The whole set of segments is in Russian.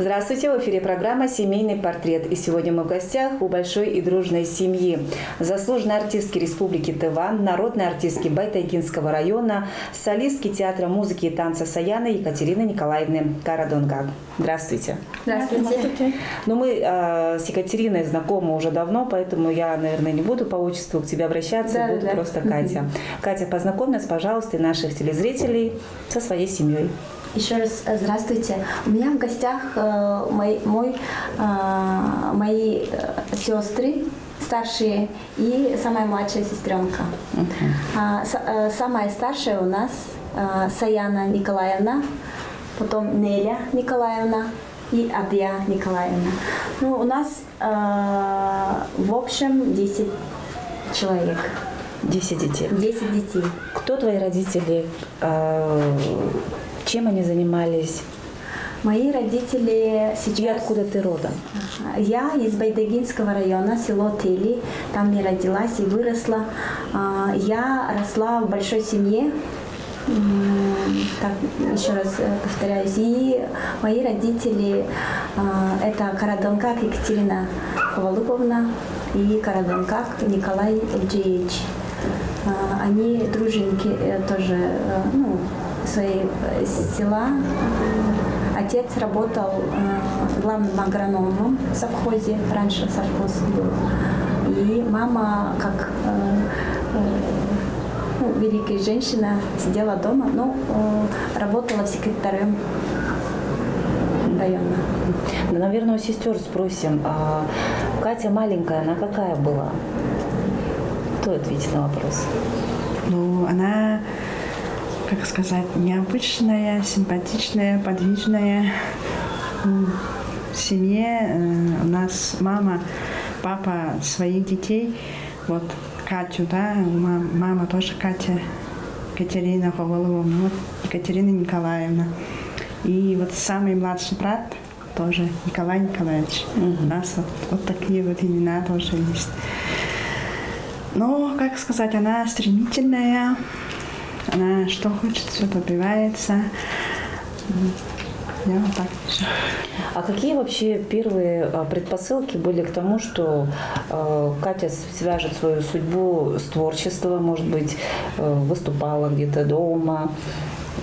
Здравствуйте, в эфире программа «Семейный портрет». И сегодня мы в гостях у большой и дружной семьи. Заслуженной артистки Республики Тыва, народной артистки Байтайгинского района, солистки театра музыки и танца Саяны Екатерины Николаевны Карадонгак. Здравствуйте. Здравствуйте. Ну, мы с Екатериной знакомы уже давно, поэтому я, наверное, не буду по отчеству к тебе обращаться, буду просто Катя. Катя, познакомь нас, пожалуйста, и наших телезрителей со своей семьей. Еще раз здравствуйте. У меня в гостях мои сестры, старшие, и самая младшая сестренка. Самая старшая у нас Саяна Николаевна, потом Неля Николаевна и Адья Николаевна. Ну, у нас в общем 10 человек. 10 детей. 10 детей. Кто твои родители? Чем они занимались? Мои родители сейчас... И откуда ты родом? Я из Байтайгинского района, село Тели. Там я родилась и выросла. Я росла в большой семье. Так, еще раз повторяюсь. И мои родители это Карадонгак Екатерина Ховалыповна и Карадонгак Николай Эльджиевич. Они труженики тоже, своей села. Отец работал главным агрономом в совхозе, раньше совхоз был. И мама, как великая женщина, сидела дома, но работала секретарем района. Ну, наверное, у сестер спросим. Катя маленькая, она какая была? Кто ответит на вопрос? Ну, она, как сказать, необычная, симпатичная, подвижная. В семье у нас мама, папа своих детей, вот Катю, да, мама тоже Катя, Екатерина Ховалыповна, вот Екатерина Николаевна. И вот самый младший брат тоже Николай Николаевич. У нас вот такие вот имена тоже есть. Но, как сказать, она стремительная, она что хочет, все добивается. Я вот так вижу. А какие вообще первые предпосылки были к тому, что Катя свяжет свою судьбу с творчеством, может быть, выступала где-то дома,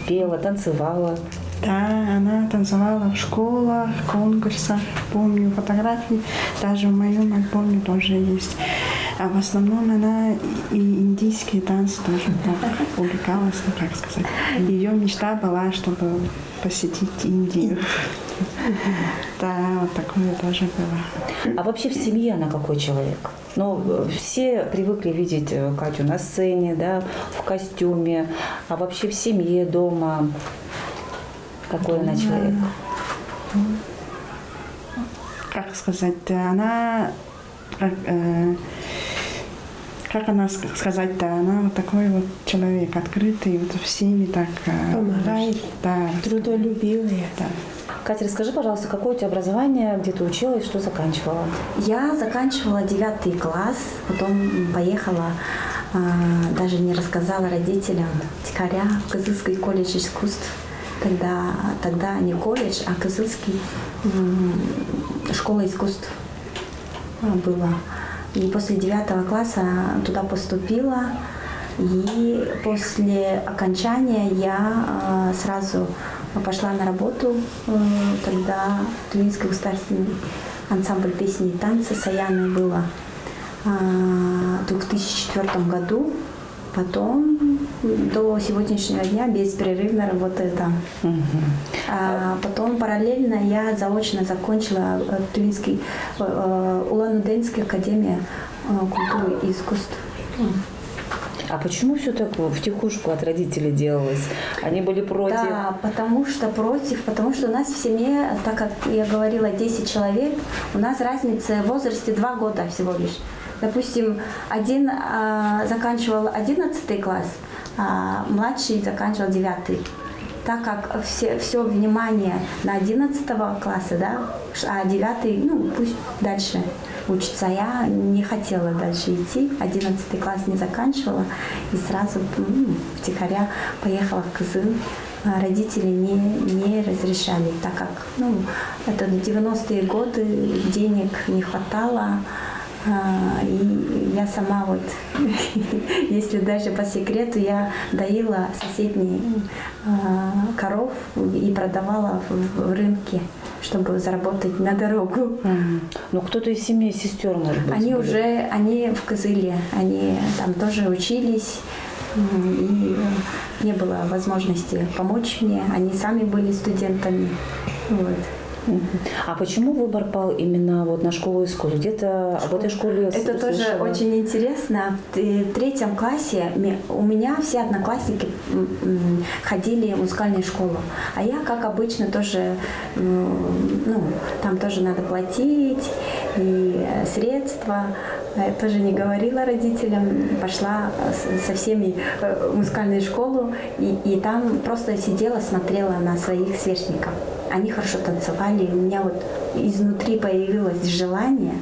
пела, танцевала? Да, она танцевала в школах, конкурсах, помню фотографии, даже в моем альбоме тоже есть. А в основном она и индийские танцы тоже увлекалась, как сказать. Ее мечта была, чтобы посетить Индию. Да, вот такое тоже было. А вообще в семье она какой человек? Ну, все привыкли видеть Катю на сцене, да, в костюме. А вообще в семье, дома какой она человек? Как сказать, она... Как она сказать-то, она вот такой вот человек, открытый, вот всеми так... Помогает, да, трудолюбивая. Да. Катя, расскажи, пожалуйста, какое у тебя образование, где ты училась, что заканчивала? Я заканчивала 9 класс, потом поехала, даже не рассказала родителям, втихаря в Кызылский колледж искусств. Тогда не колледж, а Кызылский школа искусств была. И после 9 класса туда поступила. И после окончания я сразу пошла на работу. Тогда Тувинский государственный ансамбль песни и танца Саяны было в 2004 году. Потом до сегодняшнего дня беспрерывно работаю там. А потом параллельно я заочно закончила Тувинский Улан-Удэнская академия культуры и искусств. А почему все так втихушку от родителей делалось? Они были против? Да, потому что у нас в семье, так как я говорила, 10 человек, у нас разница в возрасте 2 года всего лишь. Допустим, один заканчивал 11 класс, а младший заканчивал 9. Так как все внимание на 11 класса, да, а 9, пусть дальше учится. Я не хотела дальше идти, 11 класс не заканчивала и сразу втихаря поехала в Кызыл родители не разрешали, так как это 90-е годы, денег не хватало. И я сама вот, если даже по секрету, я доила соседних коров и продавала в рынке, чтобы заработать на дорогу. Ну, кто-то из семьи, сестер, может быть? Они в Кызыле, они там тоже учились, и не было возможности помочь мне. Они сами были студентами. Вот. А почему выбор пал именно вот на школу искусств? Где-то об этой школе Это тоже очень интересно. В 3 классе у меня все одноклассники ходили в музыкальную школу. А я, как обычно, тоже, там тоже надо платить, и средства. Я тоже не говорила родителям, пошла со всеми в музыкальную школу, и там просто сидела, смотрела на своих сверстников. Они хорошо танцевали, у меня вот изнутри появилось желание.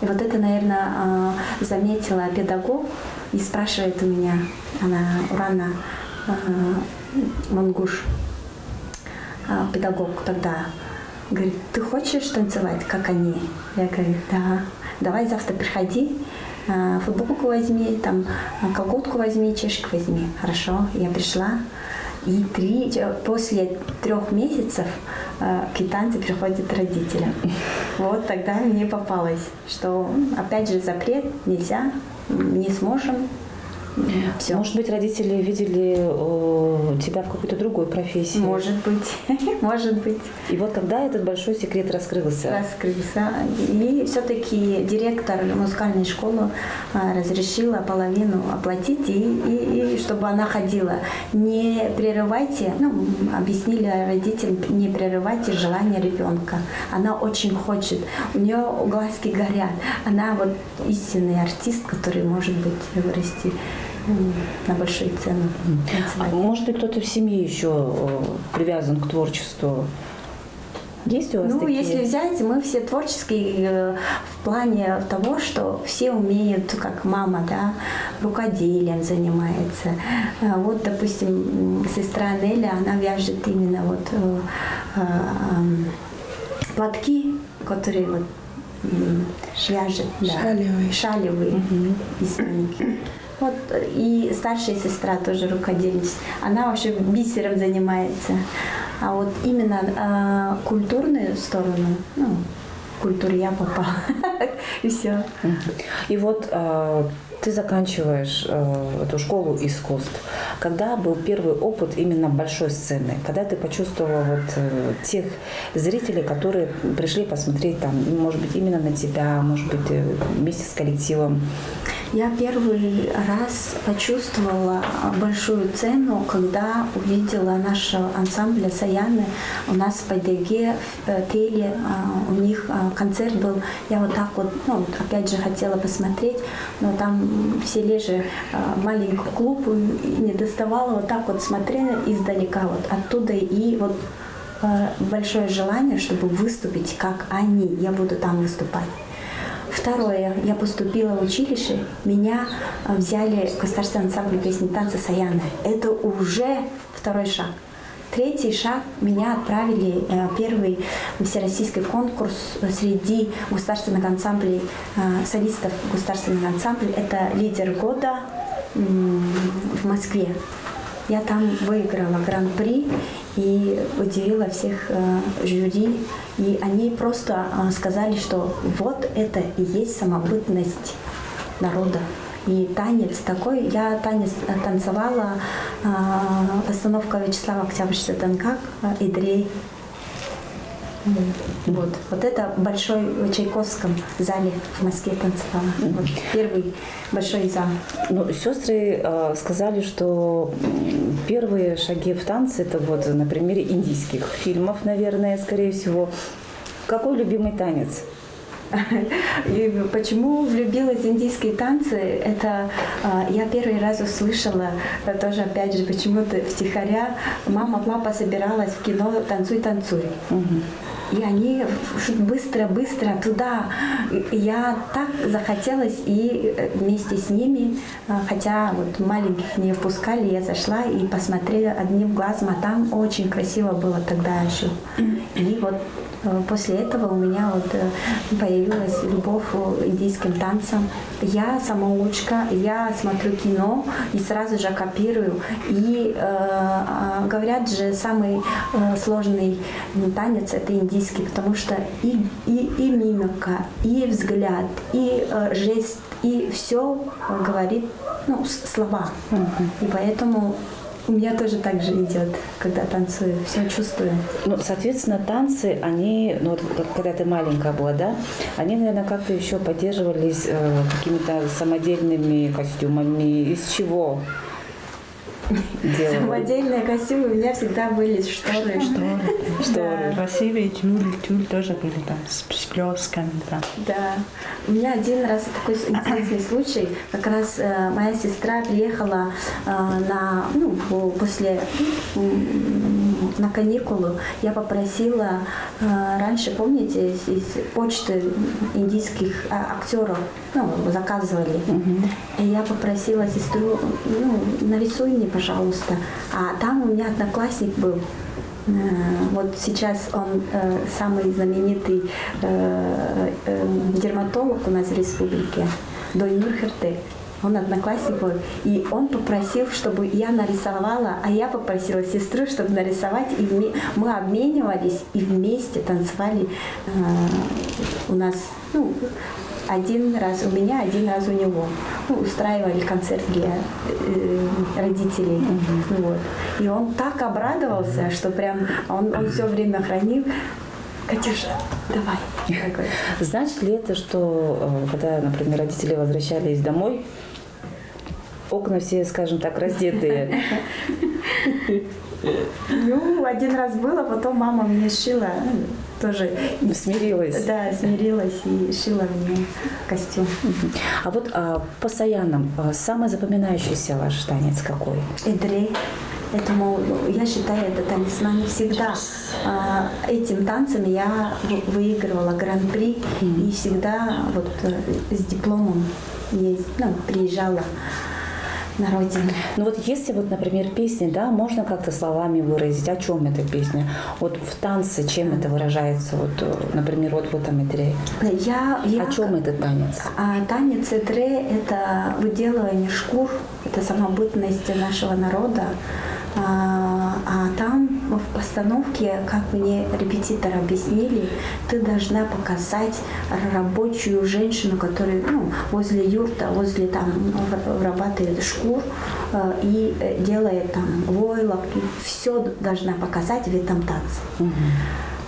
И вот это, наверное, заметила педагог и спрашивает у меня, она Урана Мангуш, педагог тогда, говорит: ты хочешь танцевать, как они? Я говорю: да. Давай завтра приходи, футболку возьми, там колготку возьми, чешек возьми. Хорошо, я пришла. И после 3 месяцев квитанции приходят родителям. Вот тогда мне попалось, что опять же запрет, нельзя, не сможем. Все. Может быть, родители видели тебя в какой-то другой профессии? Может быть, может быть. И вот когда этот большой секрет раскрылся? Раскрылся. И все-таки директор музыкальной школы разрешила половину оплатить, и чтобы она ходила. Не прерывайте, объяснили родителям, не прерывайте желание ребенка. Она очень хочет, у нее глазки горят. Она вот истинный артист, который может быть вырасти на большую цену. Может быть, кто-то в семье еще привязан к творчеству? Есть у вас такие? Если взять, мы все творческие в плане того, что все умеют, как мама, да, рукоделием занимается. Вот, допустим, сестра Неля, она вяжет именно вот платки, которые вот вяжет, шалевые из тоники. Вот, и старшая сестра тоже рукодельница. Она вообще бисером занимается. А вот именно культурную сторону, в культуру я попала. И все. И вот ты заканчиваешь эту школу искусств. Когда был первый опыт именно большой сцены? Когда ты почувствовала вот тех зрителей, которые пришли посмотреть там, может быть, именно на тебя, может быть, вместе с коллективом? Я первый раз почувствовала большую цену, когда увидела нашего ансамбля Саяны. У нас в Байдайге пели, у них концерт был. Я вот так вот, опять же, хотела посмотреть, но там в селе же маленький клуб, и не доставала, вот так вот смотрела издалека, вот оттуда, и вот большое желание, чтобы выступить, как они. Я буду там выступать. Второе, я поступила в училище, меня взяли в государственный ансамбль песни и танца Саяны. Это уже второй шаг. Третий шаг, меня отправили первый всероссийский конкурс среди государственных ансамблей, солистов государственных ансамблей. Это лидер года в Москве. Я там выиграла гран-при и удивила всех жюри. И они просто сказали, что вот это и есть самобытность народа. И танец такой, я танец танцевала, постановка Вячеслава Октябрьского «Данкак», «Идрей». Вот это большой в Чайковском зале в Москве танцевала. Вот первый большой зал. Сестры сказали, что первые шаги в танце это вот на примере индийских фильмов, наверное, скорее всего. Какой любимый танец? И почему влюбилась в индийские танцы? Это я первый раз услышала, тоже опять же почему-то втихаря. Мама, папа собиралась в кино «Танцуй, танцуй». И они быстро-быстро туда. И я так захотелось и вместе с ними, хотя вот маленьких не впускали, я зашла и посмотрела одним глазом, а там очень красиво было тогда еще. И вот после этого у меня вот появилась любовь к индийским танцам. Я самоучка, я смотрю кино и сразу же копирую. И говорят же, самый сложный танец — это индийский, потому что и мимика, и взгляд, и жест, и все говорит, ну, слова. И поэтому у меня тоже так же идет, когда танцую, все чувствую. Ну, соответственно, танцы, они, ну, вот, когда ты маленькая была, да, они, наверное, как-то еще поддерживались какими-то самодельными костюмами. Из чего делали? Самодельные костюмы у меня всегда были шторы. Шторы. Красивые тюль тоже были там с блесками, да. Да. У меня один раз такой интересный случай. Как раз моя сестра приехала на каникулы. Я попросила, раньше, помните, из почты индийских актеров, заказывали. И я попросила сестру, нарисуй мне, пожалуйста. А там у меня одноклассник был. Вот сейчас он самый знаменитый дерматолог у нас в республике, Дойнур Херте. Он одноклассник был. И он попросил, чтобы я нарисовала, а я попросила сестру, чтобы нарисовать. И мы обменивались и вместе танцевали у нас, один раз у меня, один раз у него. Устраивали концерт для родителей. Вот. И он так обрадовался, что прям он все время хранил. Катюша, давай. Значит ли это, что когда, например, родители возвращались домой, окна все, скажем так, раздетые? Один раз было, потом мама мне шила, тоже. Смирилась? Да, смирилась и шила мне костюм. А вот по саянам самый запоминающийся ваш танец какой? Эдре. Поэтому я считаю, это талисман всегда. Этим танцем я выигрывала гран-при и всегда вот с дипломом приезжала на родину. Ну вот если вот, например, песни, да, можно как-то словами выразить, о чем эта песня? Вот в танце чем это выражается? Вот, например, вот в этом Эдре. О чем этот танец? Танец Эдре – это выделывание шкур, это самобытность нашего народа. А там в постановке, как мне репетитор объяснили, ты должна показать рабочую женщину, которая возле юрта, возле там вырабатывает шкур и делает там войлок. Все должна показать в этом танце.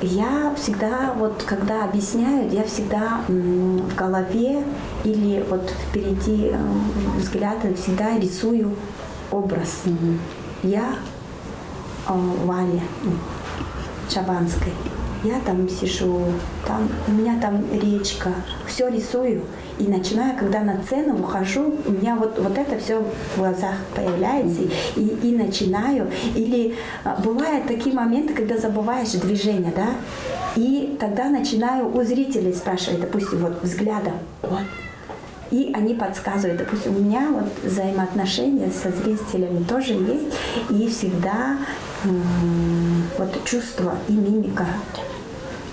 Я всегда, вот когда объясняют, я всегда в голове или вот впереди взгляда всегда рисую образ. Я Валя Чабанской. Я там сижу, там, у меня там речка, все рисую. И начинаю, когда на сцену выхожу, у меня вот это все в глазах появляется, и начинаю. Или бывают такие моменты, когда забываешь движение, да, и тогда начинаю у зрителей спрашивать, допустим, вот взглядом, вот. И они подсказывают. Допустим, у меня вот взаимоотношения со зрителями тоже есть. И всегда вот чувство и мимика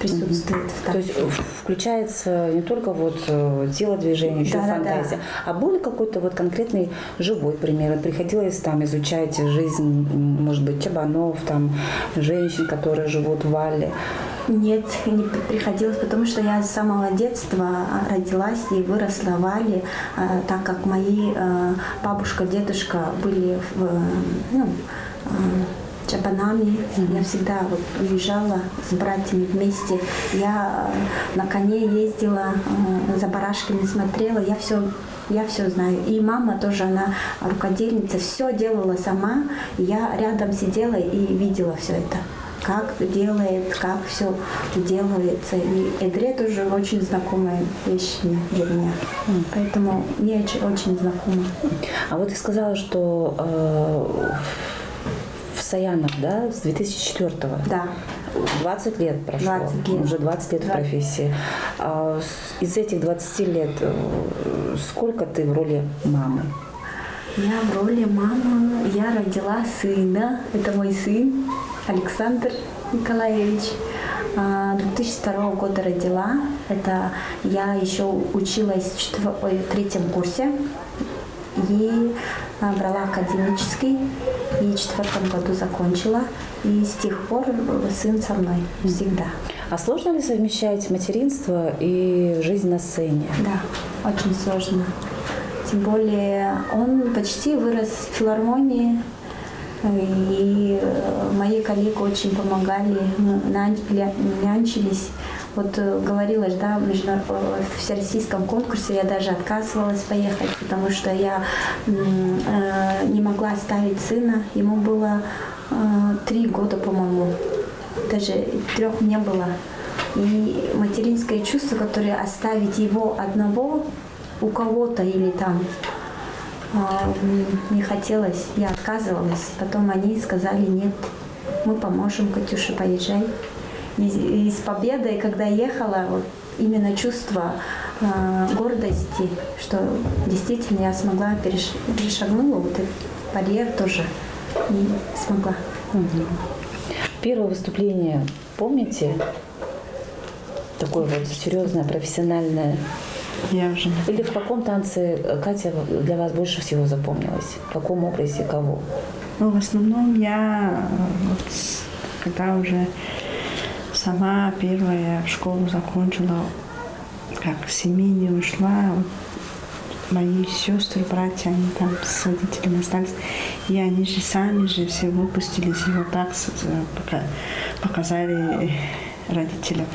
присутствует в танце. То есть включается не только вот телодвижение, еще фантазия. А был ли какой-то вот конкретный живой пример? Приходилось там изучать жизнь, может быть, чабанов, там, женщин, которые живут в Вале? Нет, не приходилось, потому что я с самого детства родилась и выросла в Вале, так как мои бабушка, дедушка были чабанами. Я всегда вот уезжала с братьями вместе. Я на коне ездила, за барашками смотрела. Я все знаю. И мама тоже, она рукодельница, все делала сама. Я рядом сидела и видела все это. Как делает, как все делается. И Эдре тоже очень знакомая вещь для меня. Поэтому мне очень знакомо. А вот ты сказала, что в Саянах, да, с 2004-го. Да. 20 лет прошло. 20 лет. Уже 20 лет в профессии. Из этих 20 лет сколько ты в роли мамы? Я в роли мамы. Я родила сына. Это мой сын Александр Николаевич. 2002 года родила. Это я еще училась в 3 курсе и брала академический, и в 4 году закончила. И с тех пор сын со мной всегда. А сложно ли совмещать материнство и жизнь на сцене? Да, очень сложно. Тем более он почти вырос в филармонии. И мои коллеги очень помогали, нянчились. Вот говорила же, да, в всероссийском конкурсе я даже отказывалась поехать, потому что я не могла оставить сына. Ему было 3 года, по-моему, даже 3 не было. И материнское чувство, которое оставить его одного у кого-то или там не хотелось, я отказывалась. Потом они сказали: нет, мы поможем, Катюша, поезжай. И с победой, когда ехала, вот именно чувство гордости, что действительно я смогла, перешагнула вот этот барьер тоже и смогла. Первое выступление, помните? Такое вот серьезное, профессиональное. Я уже... Или в каком танце Катя для вас больше всего запомнилась? В каком образе кого? Ну, в основном я, вот, когда уже сама первая школу закончила, как в семье не ушла, вот, мои сестры, братья, они там с родителями остались, и они же сами же все выпустились, и вот так показали родителям.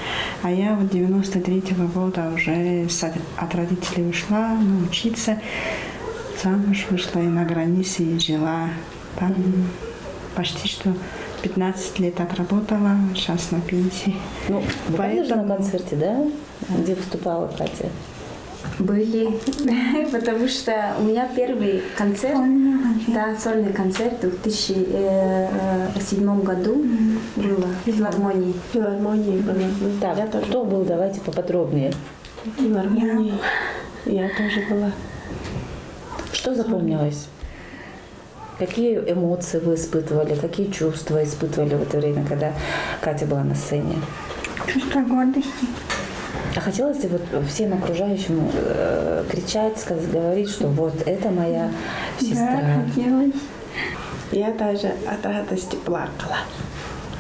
А я вот 93-го года уже от родителей ушла учиться, замуж вышла и на границе и жила. Там почти что 15 лет отработала, сейчас на пенсии. Ну, бывали же на концерте, да? Где выступала Катя? Были, потому что у меня первый концерт, да, сольный концерт в 2007 году было в филармонии. В филармонии была. Так, Я тоже. кто был? Давайте поподробнее. В филармонии я тоже была. Что запомнилось? Какие эмоции вы испытывали, какие чувства испытывали в это время, когда Катя была на сцене? Чувство гордости. А хотелось ли вот всем окружающим кричать, говорить, что вот это моя сестра? Да, хотелось. Я даже от радости плакала,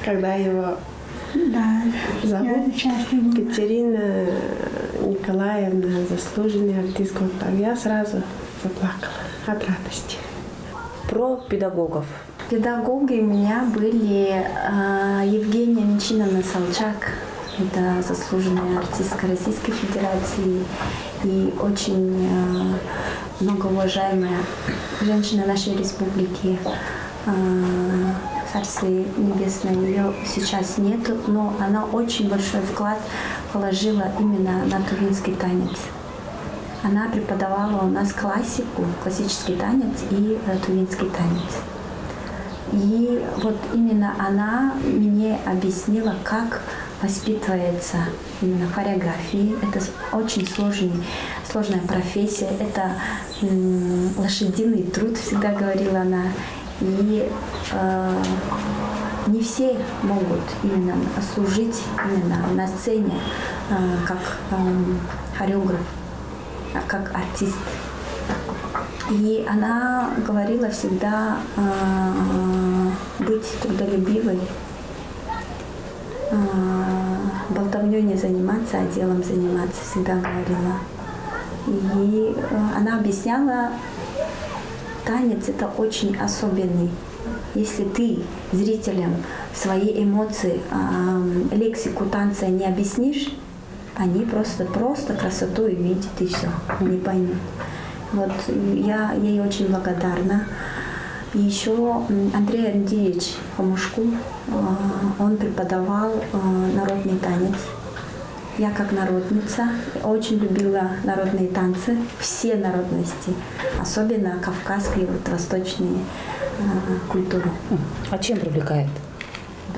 когда его зовут Катерина Николаевна, заслуженный артист. Я сразу заплакала от радости. Про педагогов. Педагоги у меня были Евгения Мичиновна Салчак. Это заслуженная артистка Российской Федерации и очень многоуважаемая женщина нашей республики. Царство небесное, ее сейчас нет, но она очень большой вклад положила именно на тувинский танец. Она преподавала у нас классику, классический танец и тувинский танец. И вот именно она мне объяснила, как воспитывается именно хореография. Это очень сложная профессия. Это лошадиный труд, всегда говорила она. И не все могут именно служить именно на сцене как хореограф, как артист. И она говорила всегда быть трудолюбивой, болтовней не заниматься, а делом заниматься, всегда говорила. И она объясняла, танец это очень особенный. Если ты зрителям свои эмоции, лексику танца не объяснишь, они просто красоту видят и все, не поймут. Вот я ей очень благодарна. И еще Андрей Андреевич Помушку, он преподавал народный танец. Я как народница очень любила народные танцы, все народности, особенно кавказские, вот, восточные культуры. А чем привлекает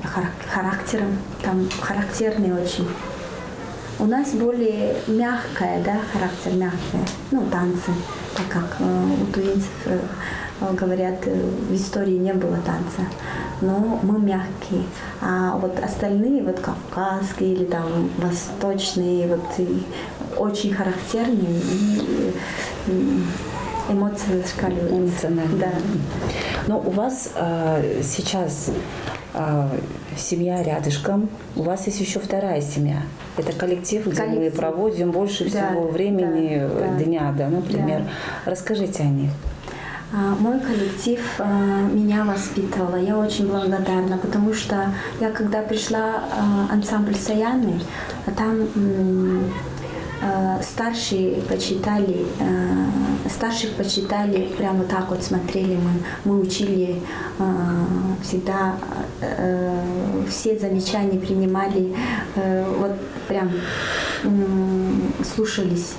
характером, там характерный очень. У нас более мягкая, да, характер мягкий, ну, танцы, так как у тувинцев, говорят, в истории не было танца, но мы мягкие, а вот остальные, вот кавказские или там восточные, вот очень характерные и эмоции зашкаливают. Эмоционально. Да. Но у вас сейчас семья рядышком, у вас есть еще вторая семья. Это коллектив, где мы проводим больше всего времени дня, да, например. Да. Расскажите о них. Мой коллектив меня воспитывал. Я очень благодарна, потому что я когда пришла в ансамбль Саяны, там старших почитали, прямо так вот смотрели мы учили всегда, все замечания принимали, вот прям слушались.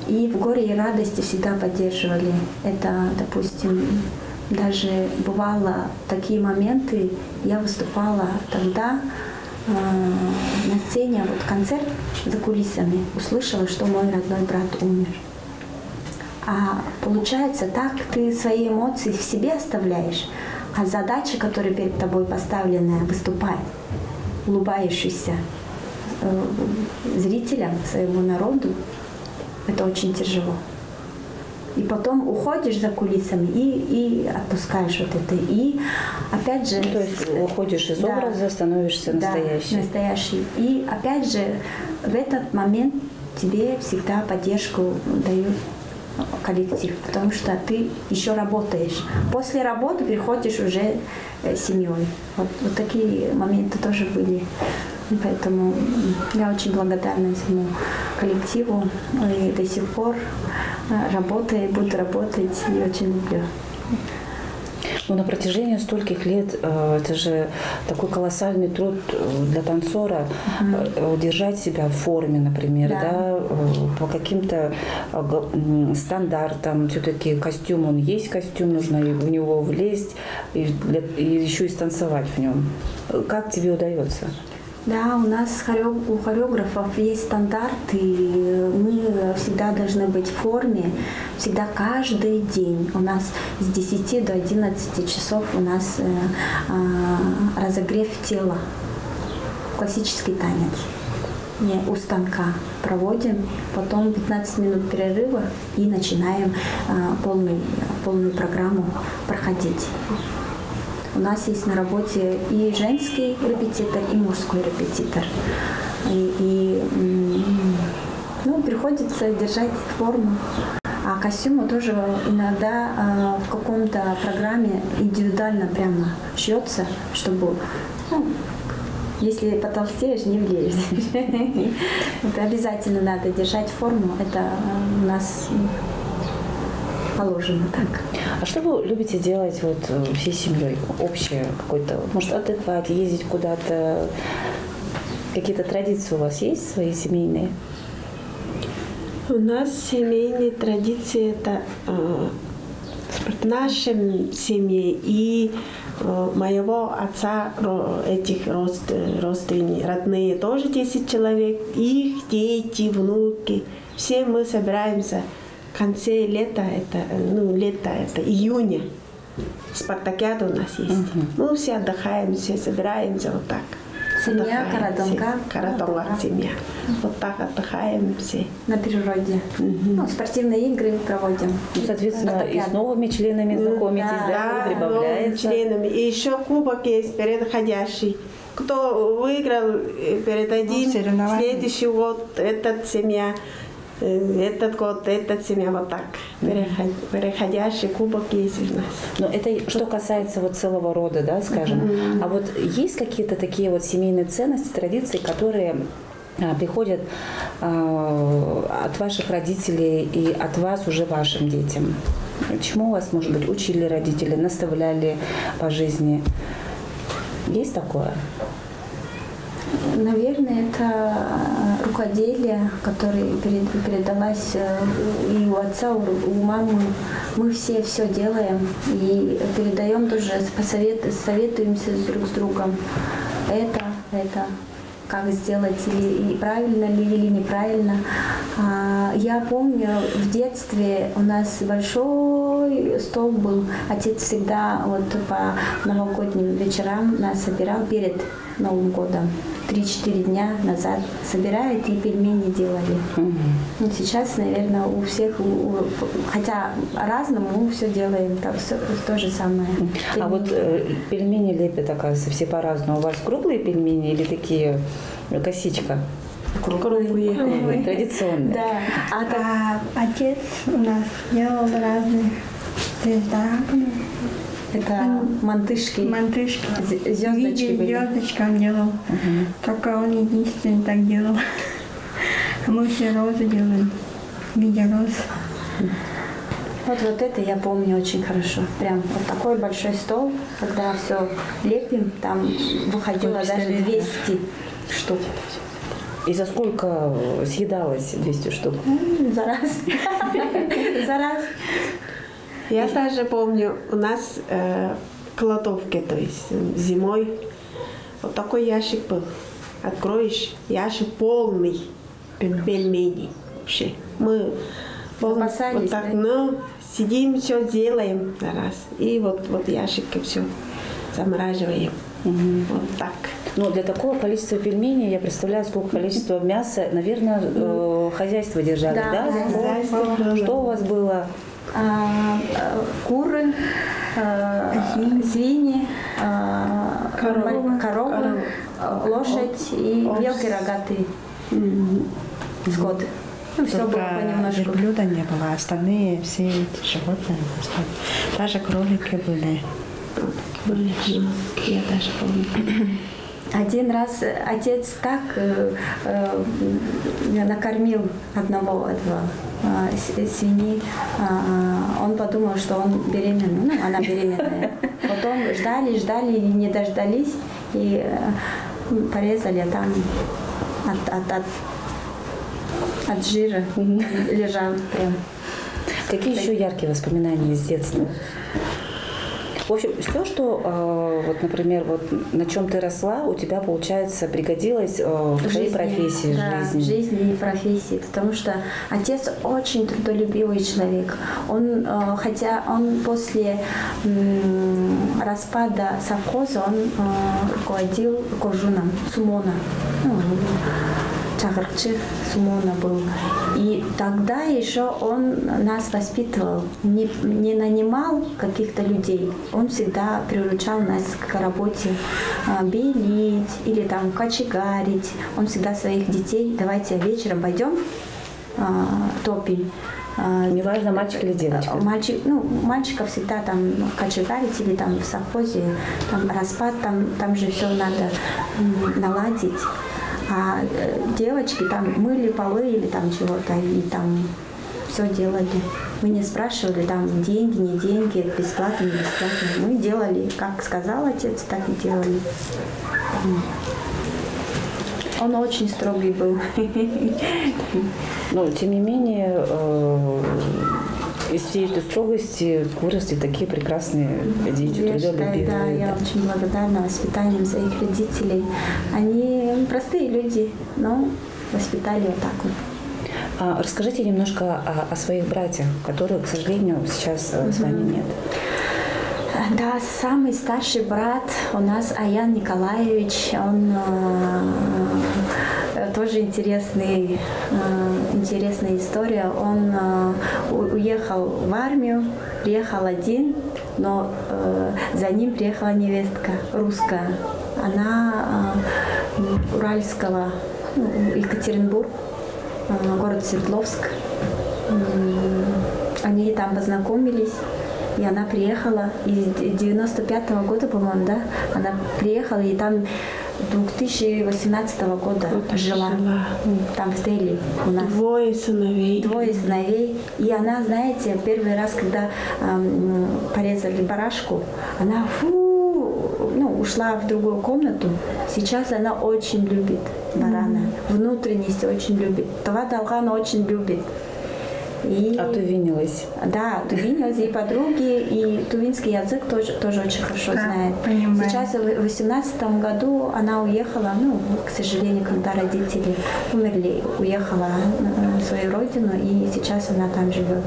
И в горе и радости всегда поддерживали. Это, допустим, даже бывало такие моменты, я выступала тогда на сцене, вот концерт за кулисами, услышала, что мой родной брат умер. А получается так, ты свои эмоции в себе оставляешь, а задача, которая перед тобой поставленная, выступай, улыбающийся зрителям, своему народу, это очень тяжело. И потом уходишь за кулисами и отпускаешь вот это. И опять же... То есть уходишь из образа, становишься настоящей. Да, настоящий. И опять же в этот момент тебе всегда поддержку дают коллектив, потому что ты еще работаешь. После работы приходишь уже семьей. Вот такие моменты тоже были. Поэтому я очень благодарна своему коллективу и до сих пор работаю, буду работать и очень люблю. Но на протяжении стольких лет это же такой колоссальный труд для танцора, держать себя в форме, например, да, по каким-то стандартам. Все-таки костюм, он есть костюм, нужно в него влезть и еще и станцевать в нем. Как тебе удается? Да, у нас у хореографов есть стандарты, мы всегда должны быть в форме, всегда каждый день. У нас с 10 до 11 часов у нас разогрев тела, классический танец. Не у станка проводим, потом 15 минут перерыва и начинаем полную программу проходить. У нас есть на работе и женский репетитор, и мужской репетитор. Приходится держать форму. А костюмы тоже иногда в каком-то программе индивидуально прямо шьется, чтобы, если потолстеешь, не влезешь. Это обязательно надо держать форму. Это у нас положено так. А что вы любите делать вот всей семьей? Общее какое-то, может, отдыхать, ездить куда-то? Какие-то традиции у вас есть свои семейные? У нас семейные традиции это в нашей семье и моего отца, этих родственников, родные тоже 10 человек, их дети, внуки. Все мы собираемся в конце лета, это июня. Спартакиада у нас есть. Мы все отдыхаем, все собираемся вот так. Семья Карадонга. Карадонга семья. Вот так отдыхаем все. На природе. Спортивные игры проводим. Соответственно, и с новыми членами знакомитесь, прибавляется. Новыми членами. И еще кубок есть переходящий. Кто выиграл перед одним, следующий год этот семья. Этот год, эта семья, вот так. Переходящий кубок есть у нас. Но это что касается вот целого рода, да, скажем. А вот есть какие-то такие вот семейные ценности, традиции, которые приходят от ваших родителей и от вас уже вашим детям? Чему вас, может быть, учили родители, наставляли по жизни? Есть такое? Наверное, это рукоделие, которое передалось и у отца, у мамы. Мы все делаем и передаем тоже, советуемся друг с другом. Это, как сделать, и правильно ли, или неправильно. Я помню, в детстве у нас большой стол был. Отец всегда вот по новогодним вечерам нас собирал перед Новым годом. 3-4 дня назад собирает и пельмени делали. Сейчас, наверное, у всех, хотя разному, мы все делаем, то же самое. Пельмени. А вот пельмени лепят, оказывается, все по-разному. У вас круглые пельмени или такие косичка? Круглые. Традиционные. Да. А отец у нас делал разные звездами. Это мантышки. Мантышки. Звездочки были. Звездочка он делал. Только он единственный так делал. А мы все розы делаем. В виде роз. Вот это я помню очень хорошо. Прям вот такой большой стол, когда все лепим, там выходило даже 200 штук. И за сколько съедалось 200 штук? За раз. За раз. Я даже помню, у нас в кладовке, то есть зимой, вот такой ящик был. Откроешь, ящик полный пельменей вообще. Мы вот так, ну, сидим, все делаем на раз. И вот ящики все замораживаем. Вот так. Ну, для такого количества пельменей, я представляю, сколько количества мяса, наверное, хозяйство держали, да? Хозяйство. Что у вас было? Куры, свиньи, коровы, лошадь и мелкий рогатый скот. Ну, все было понемножку. Верблюда не было, остальные все эти животные. Даже кролики были. Я даже помню. Один раз отец так накормил одного этого свиньи, он подумал, что он беременный, ну, она беременная. Потом ждали, не дождались и порезали там от жира лежал прям. Какие еще яркие воспоминания из детства? В общем, все, что, вот, например, вот на чем ты росла, у тебя, получается, пригодилось в твоей профессии, в жизни и профессии, потому что отец очень трудолюбивый человек. Он, хотя он после распада совхоза, он руководил кожуном, сумона. Чагырчы сумона был. И тогда еще он нас воспитывал, не нанимал каких-то людей. Он всегда приручал нас к работе белить или там кочегарить. Он всегда своих детей: давайте вечером пойдем топим. Неважно, мальчик или девочка. Мальчика всегда там кочегарить или там в совхозе, там распад, там же все надо наладить. А девочки там мыли полы или там чего-то, и там все делали. Мы не спрашивали там деньги, не деньги, бесплатно, не бесплатно. Мы делали, как сказал отец, так и делали. Он очень строгий был. Но, тем не менее, из всей этой строгости выросли такие прекрасные дети, трудолюбивые. Да, я очень благодарна воспитанием своих родителей. Они простые люди, но воспитали вот так вот. Расскажите немножко о своих братьях, которых, к сожалению, сейчас с вами нет. Да, самый старший брат у нас Аян Николаевич, он тоже интересная история. Он уехал в армию, приехал один, но за ним приехала невестка русская. Она уральского, Екатеринбург, город Свердловск. Они там познакомились. И она приехала, из 95-го года, по-моему, да, она приехала, и там 2018 года жила. Там в Тели у нас. Двое сыновей. И она, знаете, первый раз, когда порезали барашку, она ушла в другую комнату. Сейчас она очень любит барана. Внутренность очень любит. Това Далган очень любит. И, отувинилась. Да, отувинилась. И подруги, и тувинский язык тоже очень хорошо знает. Понимаю. Сейчас в 2018 году она уехала, ну, к сожалению, когда родители умерли, уехала на свою родину, и сейчас она там живет.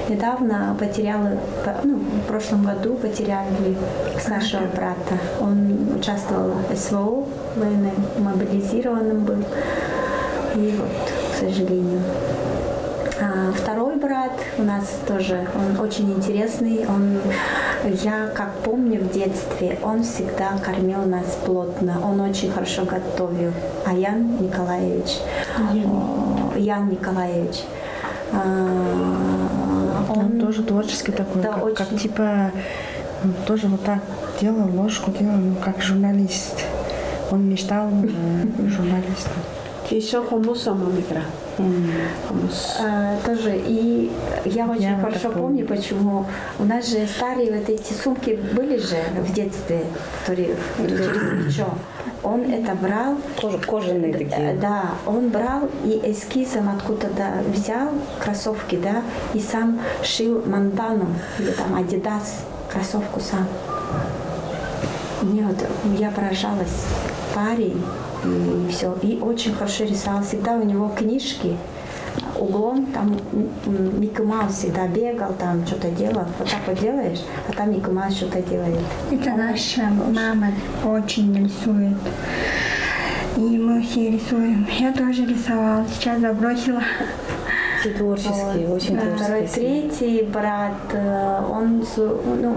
Недавно потеряла, ну, в прошлом году потеряли старшего брата. Он участвовал в СВО, мобилизированным был. И вот, к сожалению. Второй брат у нас тоже, он очень интересный. Я как помню в детстве, он всегда кормил нас плотно. Он очень хорошо готовил. Ян Николаевич. Он тоже творческий такой, да, как типа тоже вот так делал, ложку делал, ну, как журналист. Он мечтал журналистом. Еще хумусом он играл. Тоже. И я очень хорошо помню, почему у нас же старые вот эти сумки были же в детстве, которые через плечо. Он это брал. Кожаные такие. Да, он брал и эскизом откуда-то взял кроссовки, да, и сам шил Монтану или там Адидас кроссовку сам. Мне вот, я поражалась. Парень. И все. И очень хорошо рисовал. Всегда у него книжки углом, там Микки Маус всегда бегал, там что-то делал. Вот так вот делаешь, а там Микки Маус что-то делает. Это наша мама очень рисует. И мы все рисуем. Я тоже рисовала, сейчас забросила. Все творческие, вот. Очень творческие. Третий брат, он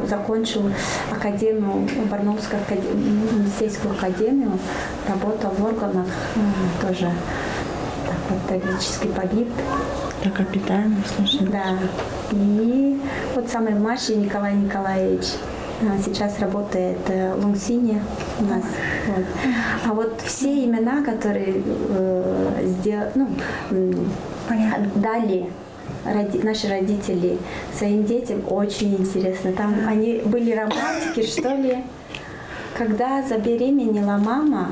закончил академию, Барнаульскую медицинскую академию, работал в органах, тоже так вот трагически погиб. Да, капитан, слушай. Да. И вот самый младший Николай Николаевич сейчас работает в Лунсине у нас. Вот. А вот все имена, которые дали наши родители своим детям, очень интересно. Там они были романтики, что ли. Когда забеременела мама,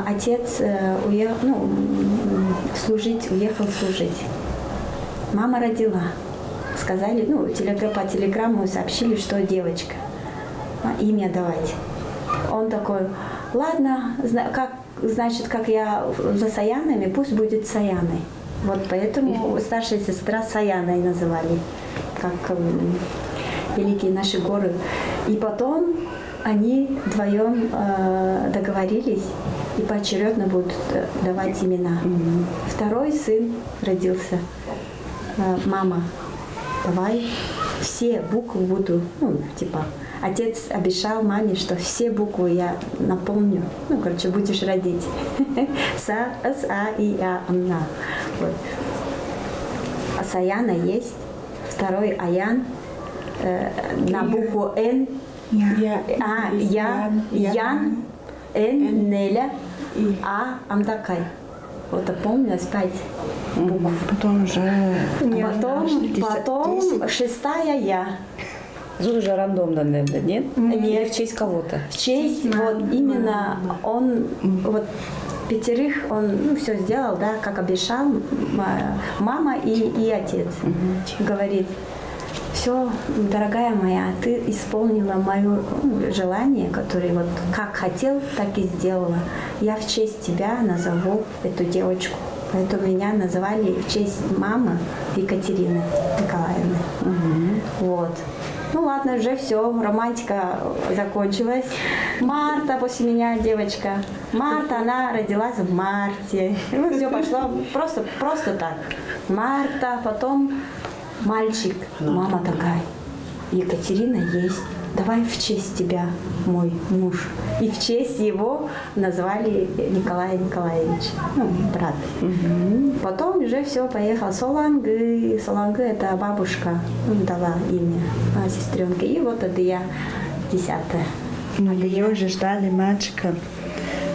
отец уехал служить. Мама родила. Сказали, по телеграмму сообщили, что девочка. Имя давать. Он такой, ладно, как я за Саянами, пусть будет Саяной. Вот поэтому старшая сестра Саяной называли, как великие наши горы. И потом они вдвоем договорились и поочередно будут давать имена. Второй сын родился. Мама, давай все буквы буду, отец обещал маме, что все буквы я напомню. Будешь родить. Са, С, А, И, А, На. Вот. Саяна есть. Второй Аян. На букву Н. Ян. Н, Неля. А, Амдакай. Вот помнилось 5 букв. Потом уже... Потом шестая я. Тут уже рандомно, наверное, нет? Нет. В честь кого-то? В честь, именно он, 5 он все сделал, да, как обещал мама и отец. Говорит, все, дорогая моя, ты исполнила мое желание, которое как хотел, так и сделала. Я в честь тебя назову эту девочку. Поэтому меня называли в честь мамы Екатерины Николаевны. Вот. Ладно, уже все, романтика закончилась. Марта после меня девочка. Марта, она родилась в марте. Все пошло просто так. Марта, потом мальчик. Мама такая, Екатерина есть. Давай в честь тебя, мой муж. И в честь его назвали Николай Николаевич, брат. Потом уже все, поехал Солангы. Солангы это бабушка дала имя сестренке. И вот это я 10-я. Ее уже ждали мальчика.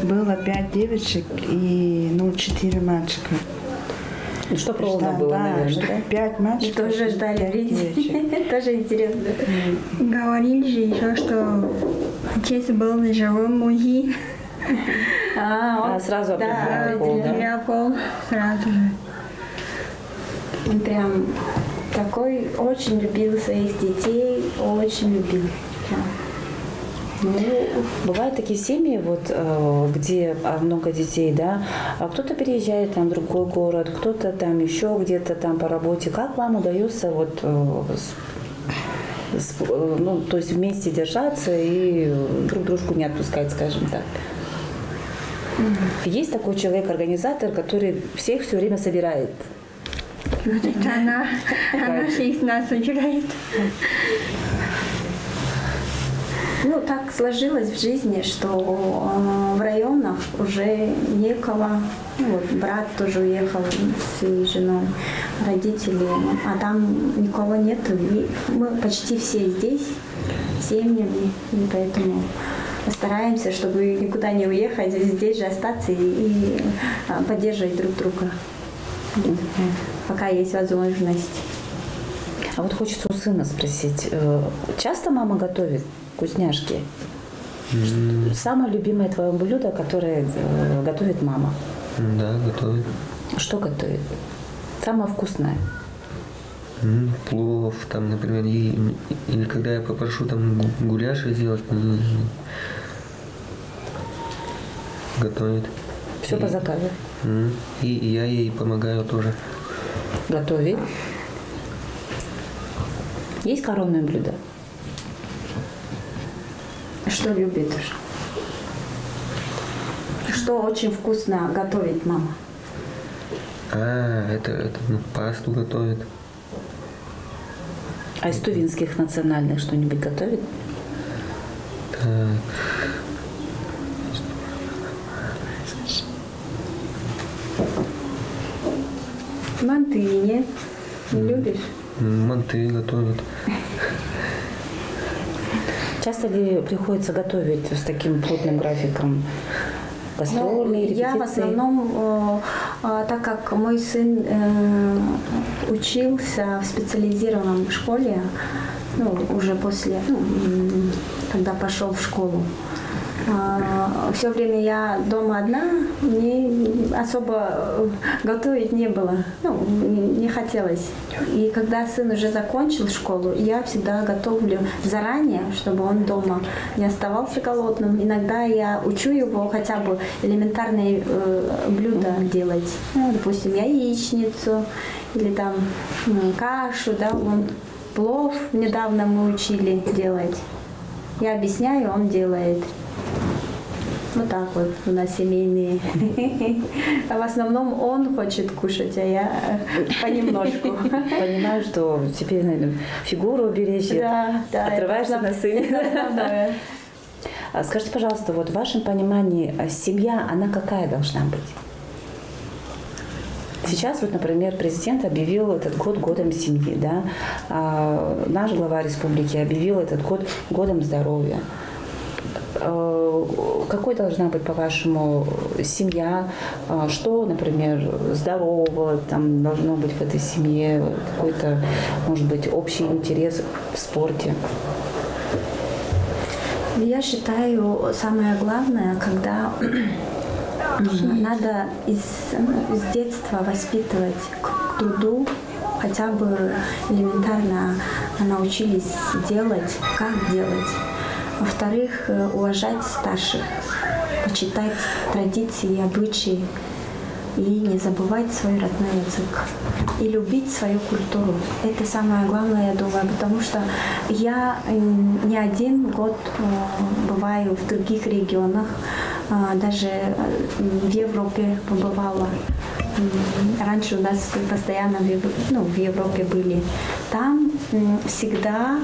Было 5 девочек и 4 мальчика. Что ровно было, наверное, 5 мальчиков. Тоже ждали, видите? Тоже интересно. Говорили же еще, что Отец был живым муги. Сразу да, Приехал сразу же. Он прям такой, очень любил своих детей, очень любил. Ну, бывают такие семьи, вот, где много детей, да, а кто-то переезжает там в другой город, кто-то там еще где-то там по работе. Как вам удается вот, ну, то есть вместе держаться и друг дружку не отпускать, скажем так? Есть такой человек-организатор, который всех все время собирает? Она всех нас собирает. Ну, так сложилось в жизни, что в районах уже некого. Ну, вот брат тоже уехал с своей женой, родители, а там никого нету. И мы почти все здесь, семьями, и поэтому стараемся, чтобы никуда не уехать, здесь же остаться и поддерживать друг друга, пока есть возможность. А вот хочется у сына спросить, часто мама готовит вкусняшки? Самое любимое твое блюдо, которое готовит мама? Да, готовит. Что готовит? Самое вкусное? Плов, там, например, или когда я попрошу там гуляши сделать, готовит. Все по заказу? И я ей помогаю тоже. Готовить? Есть коронное блюдо? Что любит? Что очень вкусно готовит мама? Это пасту готовит. А из тувинских национальных что-нибудь готовит? Так. Манты нет? Не любишь? Манты готовит. Часто ли приходится готовить с таким плотным графиком? Гастроли, репетиции? Я в основном, так как мой сын учился в специализированном школе, ну, уже после, когда пошел в школу, все время я дома одна, мне особо готовить не было, не хотелось. И когда сын уже закончил школу, я всегда готовлю заранее, чтобы он дома не оставался голодным. Иногда я учу его хотя бы элементарные блюда делать, допустим, яичницу или там кашу, да, плов недавно мы учили делать. Я объясняю, он делает. Вот так вот у нас семейные. А в основном он хочет кушать, а я понемножку. Понимаю, что теперь, наверное, фигуру беречь, отрываешься на сыне. Скажите, пожалуйста, вот в вашем понимании семья, она какая должна быть? Сейчас, вот, например, президент объявил этот год годом семьи, да? Наш глава республики объявил этот год годом здоровья. Какой должна быть, по-вашему, семья? Что, например, здорового там должно быть в этой семье? Какой-то, может быть, общий интерес в спорте? Я считаю, самое главное, когда надо с детства воспитывать к труду, хотя бы элементарно научились делать, как делать. Во-вторых, уважать старших, почитать традиции и обычаи и не забывать свой родной язык. И любить свою культуру. Это самое главное, я думаю, потому что я не один год бываю в других регионах, даже в Европе побывала. Раньше у нас постоянно в Европе были. Там всегда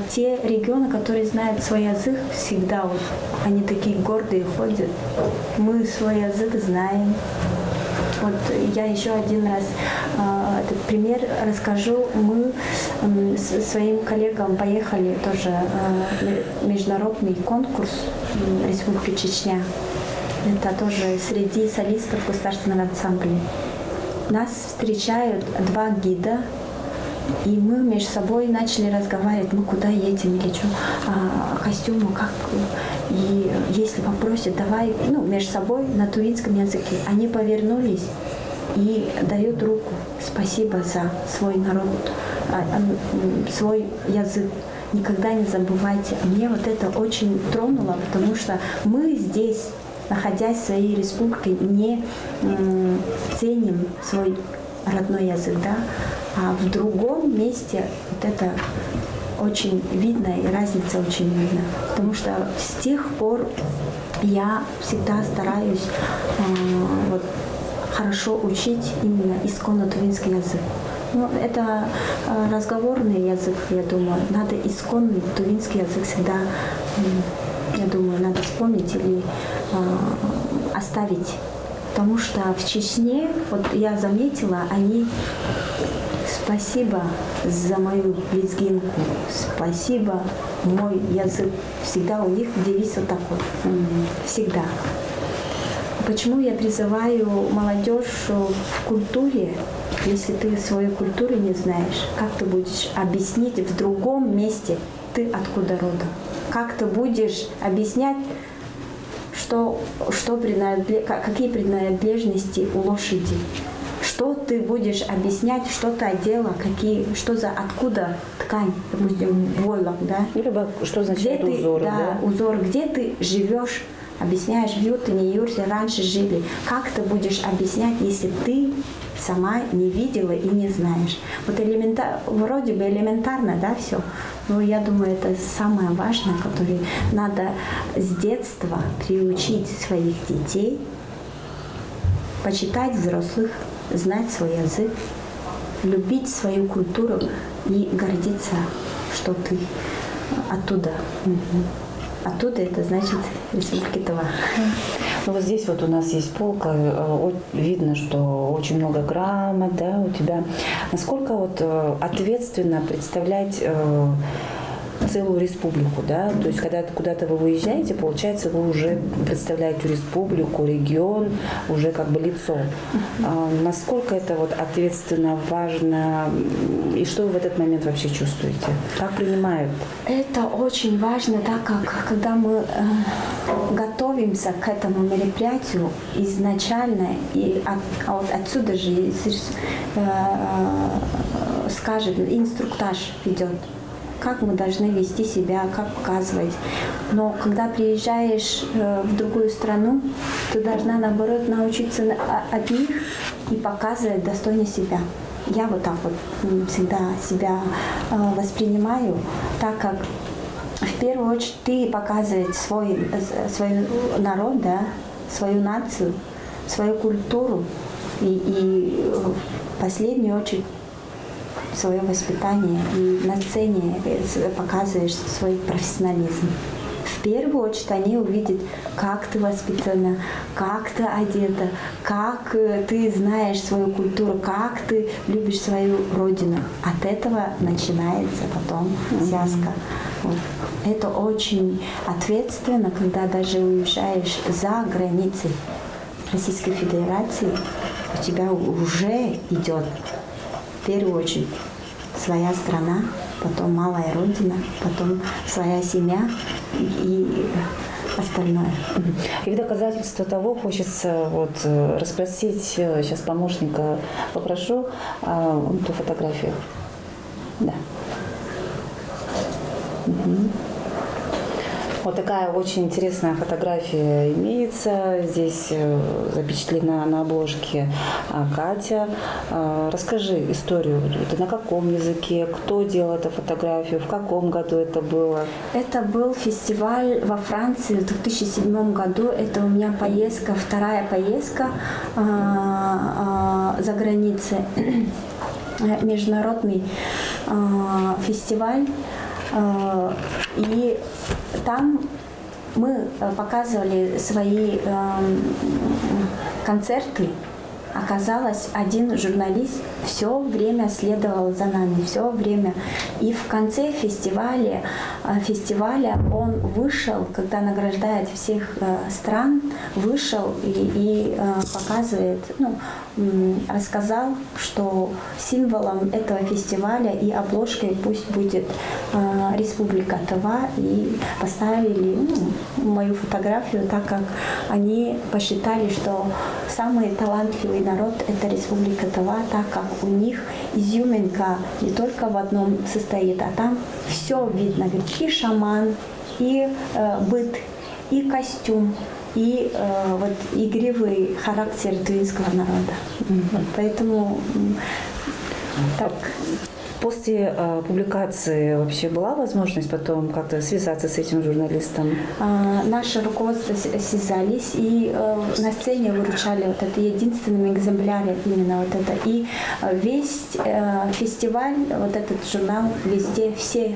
те регионы, которые знают свой язык, всегда вот, они такие гордые ходят. Мы свой язык знаем. Вот я еще один раз этот пример расскажу. Мы своим коллегам поехали тоже в международный конкурс Республики Чечня. Это тоже среди солистов государственного ансамбля. Нас встречают два гида И мы между собой начали разговаривать, мы куда едем или что, костюмы, как. И если попросят, давай, между собой на тувинском языке. Они повернулись и дают руку. Спасибо за свой народ, свой язык. Никогда не забывайте. Мне вот это очень тронуло, потому что мы здесь, находясь в своей республике, не ценим свой родной язык, да, а в другом месте вот это очень видно, и разница очень видна. Потому что с тех пор я всегда стараюсь хорошо учить именно исконно тувинский язык. Это разговорный язык, я думаю. Надо исконный тувинский язык всегда, я думаю, надо вспомнить или оставить. Потому что в Чечне, вот я заметила, они спасибо за мою лезгинку, спасибо мой язык. Всегда у них девиз вот такой. Всегда. Почему я призываю молодежь в культуре, если ты свою культуру не знаешь, как ты будешь объяснить в другом месте, ты откуда родом? Как ты будешь объяснять, какие принадлежности у лошади? Что ты будешь объяснять, что ты одела, откуда ткань, допустим, войлок, да? Либо что значит узор, да? Узор, где ты живешь, объясняешь, в Ютыне, Юрте раньше жили. Как ты будешь объяснять, если ты сама не видела и не знаешь? Вот вроде бы элементарно, да, все. Но я думаю, это самое важное, которое надо с детства приучить своих детей, почитать взрослых, знать свой язык, любить свою культуру и гордиться, что ты оттуда. Оттуда это значит Республика Тыва. Ну вот здесь вот у нас есть полка, видно, что очень много грамот, да, у тебя. Насколько вот ответственно представлять целую республику, да, то есть когда куда-то вы выезжаете, получается, вы уже представляете республику, регион, уже как бы лицо. Насколько это вот ответственно, важно, и что вы в этот момент вообще чувствуете? Как принимают? Это очень важно, так как когда мы готовимся к этому мероприятию изначально, и вот отсюда же скажет, инструктаж идет, как мы должны вести себя, как показывать. Но когда приезжаешь в другую страну, ты должна, наоборот, научиться от них и показывать достойно себя. Я вот так вот всегда себя воспринимаю, так как в первую очередь ты показываешь свой народ, да, свою нацию, свою культуру и в последнюю очередь свое воспитание, и на сцене показываешь свой профессионализм. В первую очередь они увидят, как ты воспитана, как ты одета, как ты знаешь свою культуру, как ты любишь свою родину. От этого начинается потом связка. Вот. Это очень ответственно, когда даже уезжаешь за границы Российской Федерации, у тебя уже идет в первую очередь своя страна, потом малая родина, потом своя семья и остальное. И в доказательство того хочется вот расспросить, сейчас помощника попрошу, ту фотографию. Да. Вот такая очень интересная фотография имеется. Здесь запечатлена на обложке Катя. Расскажи историю. Это на каком языке? Кто делал эту фотографию? В каком году это было? Это был фестиваль во Франции в 2007 году. Это у меня поездка, вторая поездка за границей. Международный фестиваль. И там мы показывали свои концерты оказалось, один журналист все время следовал за нами, все время. И в конце фестиваля он вышел, когда награждает всех стран, вышел и показывает, рассказал, что символом этого фестиваля и обложкой пусть будет Республика Тыва, и поставили мою фотографию, так как они посчитали, что самый талантливый народ – это Республика Тыва, так как у них изюминка не только в одном состоит, а там все видно, и шаман, и быт, и костюм, и вот игривый характер тувинского народа. Поэтому так. После публикации вообще была возможность потом как-то связаться с этим журналистом? Наше руководство связались и на сцене выручали вот это единственным экземпляре именно вот это. И весь фестиваль, вот этот журнал везде все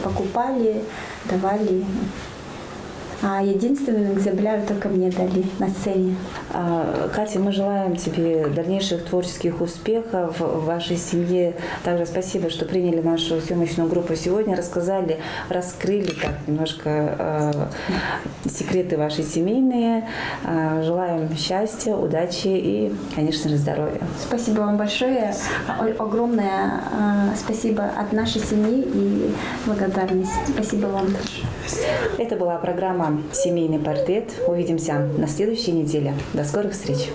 покупали, давали. А единственный экземпляр только мне дали на сцене. Катя, мы желаем тебе дальнейших творческих успехов в вашей семье. Также спасибо, что приняли нашу съемочную группу сегодня, рассказали, раскрыли так немножко секреты ваши семейные. Желаем счастья, удачи и, конечно же, здоровья. Спасибо вам большое. Огромное спасибо от нашей семьи и благодарность. Спасибо вам тоже. Это была программа «Семейный портрет». Увидимся на следующей неделе. До скорых встреч!